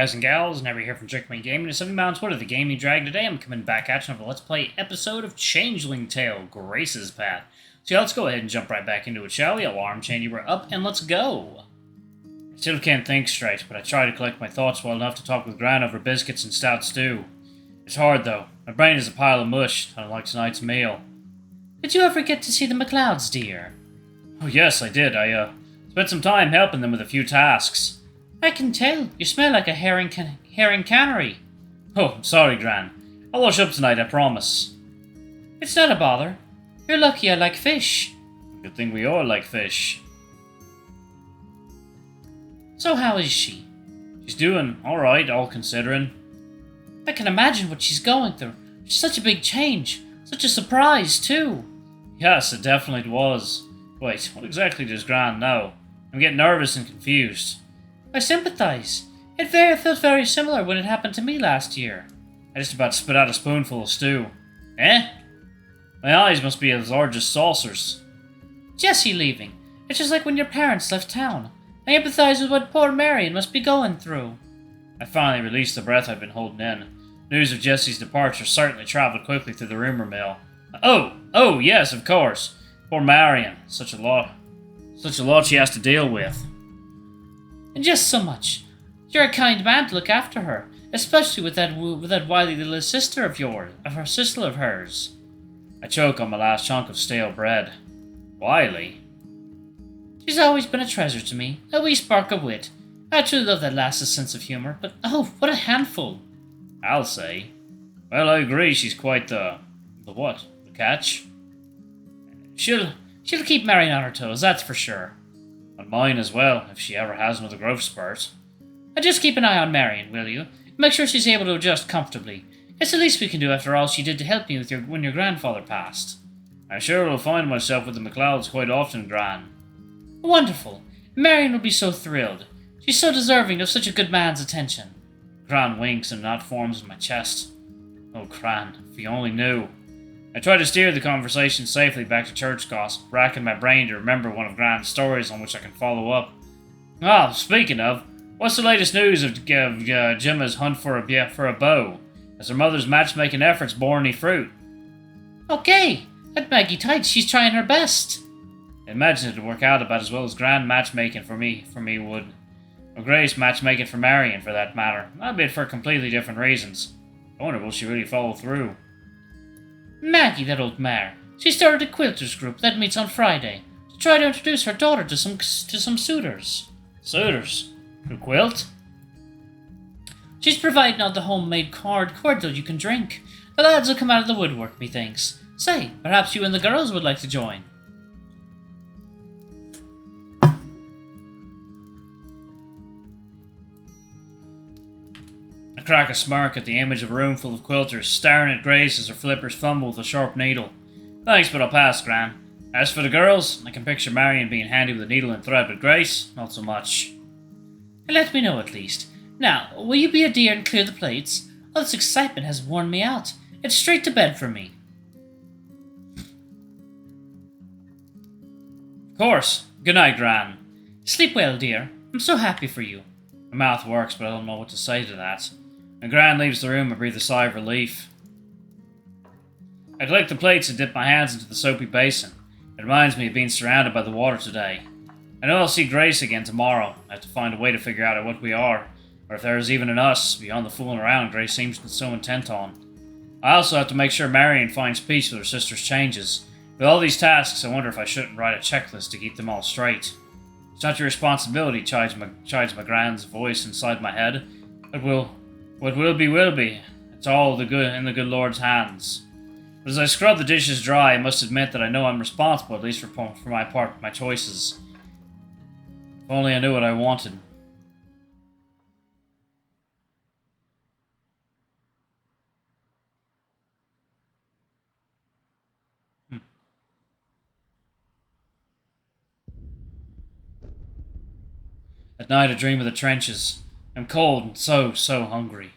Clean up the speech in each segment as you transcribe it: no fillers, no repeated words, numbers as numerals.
guys and gals, never here from Chickman Gaming. It's 7 Mountains Wood of the Gaming Drag. Today I'm coming back at you with a Let's Play episode of Changeling Tale, Grace's Path. So yeah, let's go ahead and jump right back into it, shall we? Alarm chain, you were up, and let's go! I still can't think straight, but I try to collect my thoughts well enough to talk with Gran over biscuits and stout stew. It's hard, though. My brain is a pile of mush, unlike tonight's meal. Did you ever get to see the McLeods, dear? Oh yes, I did. I spent some time helping them with a few tasks. I can tell. You smell like a herring cannery. Oh, I'm sorry, Gran. I'll wash up tonight, I promise. It's not a bother. You're lucky I like fish. Good thing we all like fish. So how is she? She's doing alright, all considering. I can imagine what she's going through. It's such a big change. Such a surprise, too. Yes, it definitely was. Wait, what exactly does Gran know? I'm getting nervous and confused. I sympathize. It felt very similar when it happened to me last year. I just about spit out a spoonful of stew. Eh? My eyes must be as large as saucers. Jessie leaving. It's just like when your parents left town. I empathize with what poor Marion must be going through. I finally released the breath I'd been holding in. News of Jessie's departure certainly traveled quickly through the rumor mill. Oh, yes, of course. Poor Marion. Such a lot she has to deal with. And just so much. You're a kind man to look after her, especially with that wily little sister of hers. I choke on my last chunk of stale bread. Wily? She's always been a treasure to me, a wee spark of wit. I truly love that lass's sense of humour, but oh, what a handful. I'll say. Well, I agree, she's quite the what? The catch? She'll keep Marion on her toes, that's for sure. On mine as well, if she ever has another growth spurt. Just keep an eye on Marion, will you? Make sure she's able to adjust comfortably. It's the least we can do after all she did to help me with when your grandfather passed. I sure will find myself with the McLeods quite often, Gran. Wonderful. Marion will be so thrilled. She's so deserving of such a good man's attention. Gran winks and knot forms in my chest. Oh, Gran, if you only knew. I try to steer the conversation safely back to church gossip, racking my brain to remember one of Gran's stories on which I can follow up. Ah, speaking of, what's the latest news of Gemma's hunt for a beau? Has her mother's matchmaking efforts borne any fruit? Okay, at Maggie Tights, she's trying her best. I imagine it'd work out about as well as Gran matchmaking for me would. Or Grace matchmaking for Marion, for that matter, albeit for completely different reasons. I wonder will she really follow through. Maggie, that old mare. She started a quilters group that meets on Friday to try to introduce her daughter to some suitors. Suitors? Who quilt? She's providing all the homemade cordial you can drink. The lads will come out of the woodwork, methinks. Say, perhaps you and the girls would like to join. I crack a smirk at the image of a room full of quilters, staring at Grace as her flippers fumble with a sharp needle. Thanks, but I'll pass, Gran. As for the girls, I can picture Marion being handy with a needle and thread, but Grace, not so much. Let me know, at least. Now, will you be a dear and clear the plates? All this excitement has worn me out. It's straight to bed for me. Of course. Good night, Gran. Sleep well, dear. I'm so happy for you. My mouth works, but I don't know what to say to that. When Gran leaves the room, I breathe a sigh of relief. I collect the plates and dip my hands into the soapy basin. It reminds me of being surrounded by the water today. I know I'll see Grace again tomorrow. I have to find a way to figure out what we are, or if there is even an us, beyond the fooling around Grace seems so intent on. I also have to make sure Marion finds peace with her sister's changes. With all these tasks, I wonder if I shouldn't write a checklist to keep them all straight. It's not your responsibility, chides my Gran's voice inside my head. What will be. It's all in the good Lord's hands. But as I scrub the dishes dry, I must admit that I know I'm responsible, at least for my part, my choices. If only I knew what I wanted. At night I dream of the trenches. I'm cold and so hungry.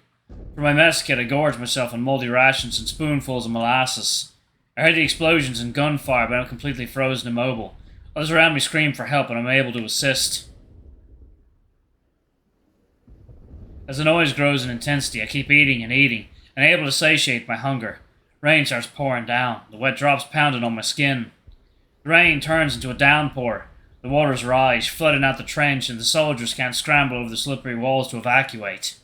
For my mess kit I gorge myself on mouldy rations and spoonfuls of molasses. I heard the explosions and gunfire, but I'm completely frozen immobile. Others around me scream for help and I'm able to assist. As the noise grows in intensity, I keep eating and eating, unable to satiate my hunger. Rain starts pouring down, the wet drops pounding on my skin. The rain turns into a downpour. The waters rise, flooding out the trench, and the soldiers can't scramble over the slippery walls to evacuate.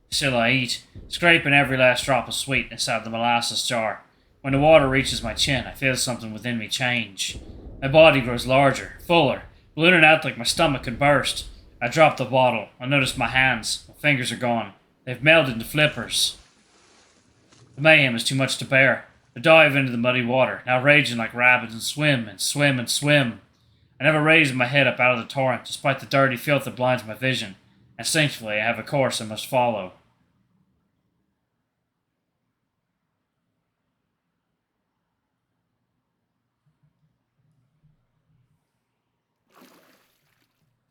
Still I eat, scraping every last drop of sweetness out of the molasses jar. When the water reaches my chin, I feel something within me change. My body grows larger, fuller, ballooning out like my stomach could burst. I drop the bottle. I notice my hands. My fingers are gone. They've melted into flippers. The mayhem is too much to bear. I dive into the muddy water, now raging like rapids, and swim and swim and swim. I never raise my head up out of the torrent, despite the dirty filth that blinds my vision. Instinctively, I have a course I must follow.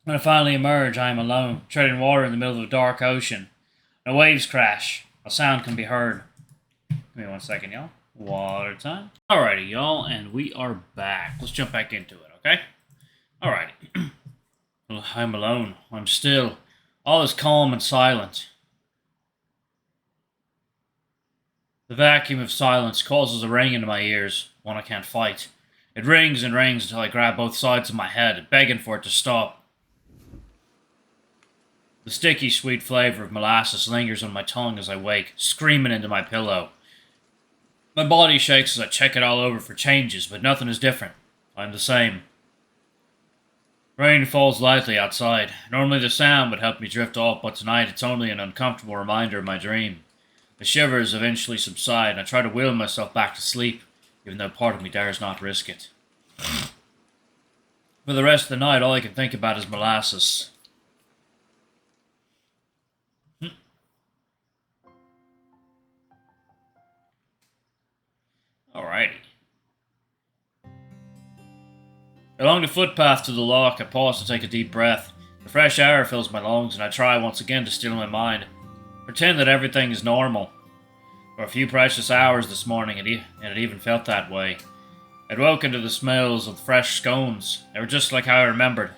When I finally emerge, I am alone, treading water in the middle of a dark ocean. The waves crash. A sound can be heard. Give me 1 second, y'all. Water time. Alrighty, y'all, and we are back. Let's jump back into it, okay? Alrighty. Well, I'm alone. I'm still. All is calm and silent. The vacuum of silence causes a ring into my ears, one I can't fight. It rings and rings until I grab both sides of my head, begging for it to stop. The sticky, sweet flavor of molasses lingers on my tongue as I wake, screaming into my pillow. My body shakes as I check it all over for changes, but nothing is different. I'm the same. Rain falls lightly outside. Normally the sound would help me drift off, but tonight it's only an uncomfortable reminder of my dream. The shivers eventually subside, and I try to will myself back to sleep, even though part of me dares not risk it. For the rest of the night, all I can think about is molasses. Alrighty. Along the footpath to the loch, I pause to take a deep breath. The fresh air fills my lungs, and I try once again to still my mind. Pretend that everything is normal. For a few precious hours this morning, and it even felt that way. I'd woken to the smells of the fresh scones. They were just like how I remembered.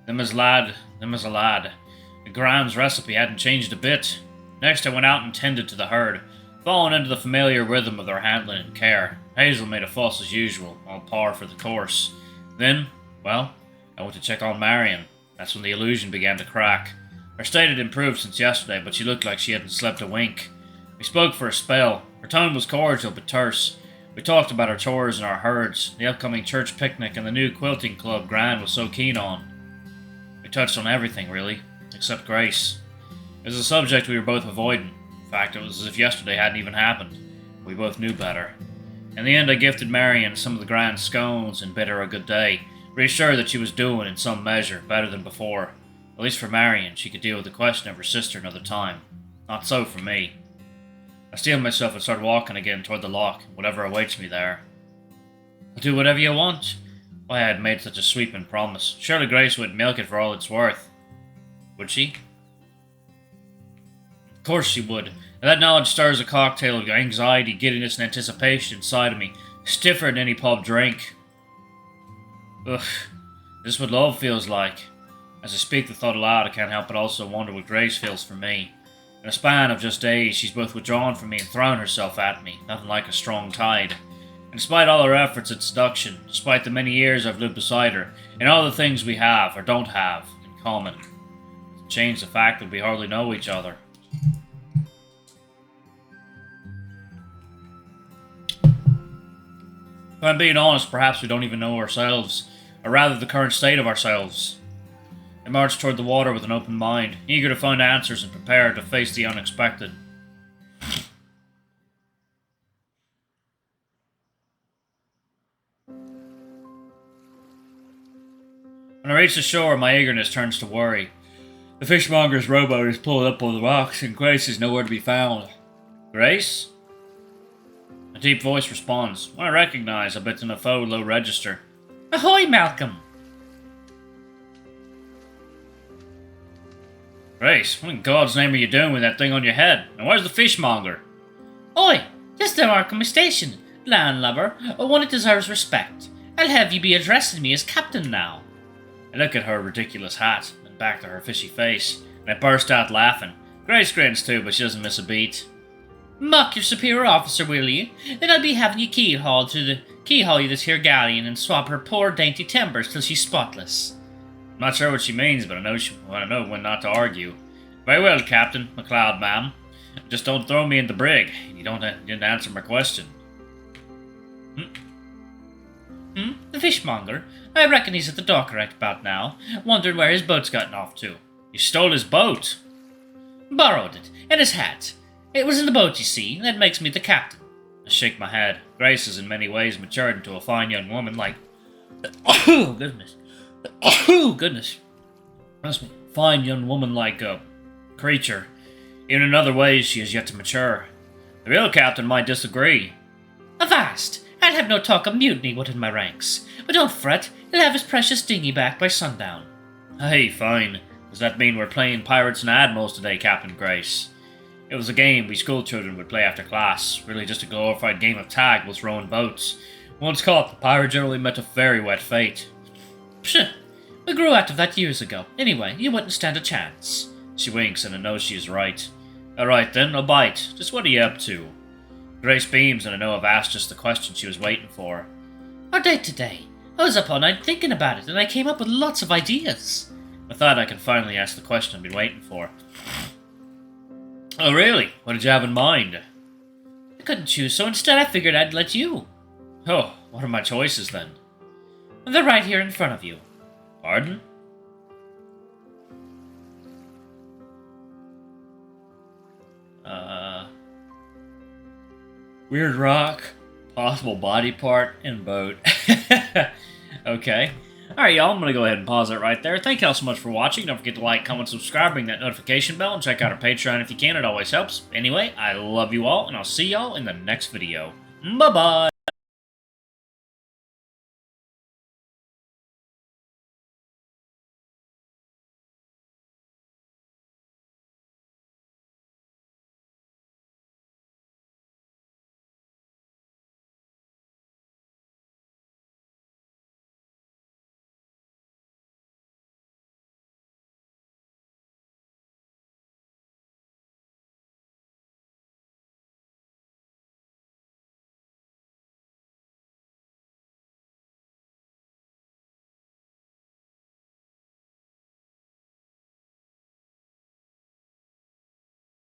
Them as a lad. The Gran's recipe hadn't changed a bit. Next, I went out and tended to the herd, falling into the familiar rhythm of their handling and care. Hazel made a fuss as usual, all par for the course. Then, well, I went to check on Marion. That's when the illusion began to crack. Her state had improved since yesterday, but she looked like she hadn't slept a wink. We spoke for a spell. Her tone was cordial but terse. We talked about our chores and our herds, the upcoming church picnic, and the new quilting club Gran was so keen on. We touched on everything, really, except Grace. It was a subject we were both avoiding. In fact, it was as if yesterday hadn't even happened. We both knew better. In the end, I gifted Marion some of the Gran scones and bid her a good day, reassured that she was doing, in some measure, better than before. At least for Marion, she could deal with the question of her sister another time. Not so for me. I steeled myself and started walking again toward the loch, whatever awaits me there. I'll do whatever you want. Why I had made such a sweeping promise. Surely Grace would milk it for all it's worth. Would she? Of course she would. And that knowledge stirs a cocktail of anxiety, giddiness, and anticipation inside of me, stiffer than any pub drink. Ugh. This is what love feels like. As I speak the thought aloud, I can't help but also wonder what Grace feels for me. In a span of just days, she's both withdrawn from me and thrown herself at me, nothing like a strong tide. And despite all her efforts at seduction, despite the many years I've lived beside her, and all the things we have, or don't have, in common, to change the fact that we hardly know each other. If I'm being honest, perhaps we don't even know ourselves, or rather the current state of ourselves. I marched toward the water with an open mind, eager to find answers and prepared to face the unexpected. When I reach the shore, my eagerness turns to worry. The fishmonger's rowboat is pulled up on the rocks, and Grace is nowhere to be found. Grace? A deep voice responds, one I recognize, a bit in a faux low register. Ahoy, Malcolm! Grace, what in God's name are you doing with that thing on your head? And where's the fishmonger? Oi! Just the Markham station. Landlubber, one that deserves respect. I'll have you be addressing me as captain now. I look at her ridiculous hat, and back to her fishy face. and I burst out laughing. Grace grins too, but she doesn't miss a beat. Mock your superior officer, will ye? Then I'll be having you keyhaul you this here galleon and swap her poor dainty timbers till she's spotless. I'm not sure what she means, but I know when not to argue. Very well, Captain McLeod, ma'am. Just don't throw me in the brig. You didn't answer my question. The fishmonger? I reckon he's at the dock right about now, wondering where his boat's gotten off to. You stole his boat? Borrowed it, and his hat. It was in the boat, you see. That makes me the captain. I shake my head. Grace has in many ways matured into a fine young woman like... Oh, goodness. Oh, goodness. Trust me. Fine young woman like a creature. Even in other ways, she has yet to mature. The real captain might disagree. Avast! I'd have no talk of mutiny within my ranks. But don't fret, he'll have his precious dinghy back by sundown. Hey, fine. Does that mean we're playing Pirates and Admirals today, Captain Grace? It was a game we schoolchildren would play after class. Really just a glorified game of tag with rowing boats. Once caught, the pirate generally met a very wet fate. Psha! We grew out of that years ago. Anyway, you wouldn't stand a chance. She winks, and I know she is right. Alright then, I'll bite. Just what are you up to? Grace beams, and I know I've asked just the question she was waiting for. Our date today. I was up all night thinking about it, and I came up with lots of ideas. I thought I could finally ask the question I've been waiting for. Oh really? What did you have in mind? I couldn't choose, so instead I figured I'd let you. Oh, what are my choices then? They're right here in front of you. Pardon? Weird rock, possible body part, and boat. Okay. Alright, y'all, I'm going to go ahead and pause it right there. Thank y'all so much for watching. Don't forget to like, comment, subscribe, ring that notification bell, and check out our Patreon if you can. It always helps. Anyway, I love you all, and I'll see y'all in the next video. Bye-bye!